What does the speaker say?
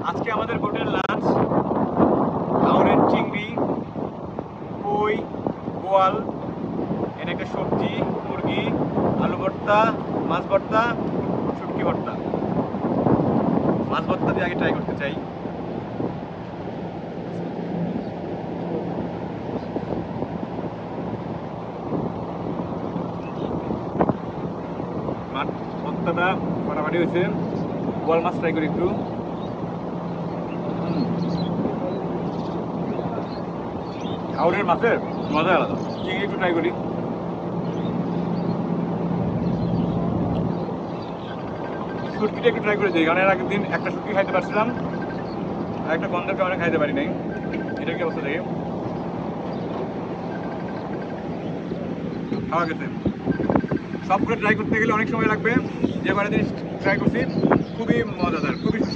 আজকে আমাদের hotel lunch আউরের চিংড়ি, কই, বোয়াল, এর একটা সবজি, মুরগি, আলু ভর্তা, মাছ ভর্তা, শুটকি ভর্তা। মাছ ভর্তা দিয়ে আগে ট্রাই করতে চাই। মাছ ভর্তাটা ফাটাফাটি হয়েছে। বোয়াল মাছ ট্রাই করি একটু। আউরের মাছের মজা আলাদা। চিংড়ি একটু ট্রাই করি। শুটকিটা একটু ট্রাই করেছি, কারণ এর আগের দিন একটা শুটকি খাইতে পারছিলাম, আর একটা গন্ধের কারণে খাইতে পারি নাই। এটা কি অবস্থা দেখে খাওয়া গেছে। সবগুলো ট্রাই করতে গেলে অনেক সময় লাগবে। যে কটা জিনিস ট্রাই করছি খুবই মজাদার, খুবই সুস্বাদু।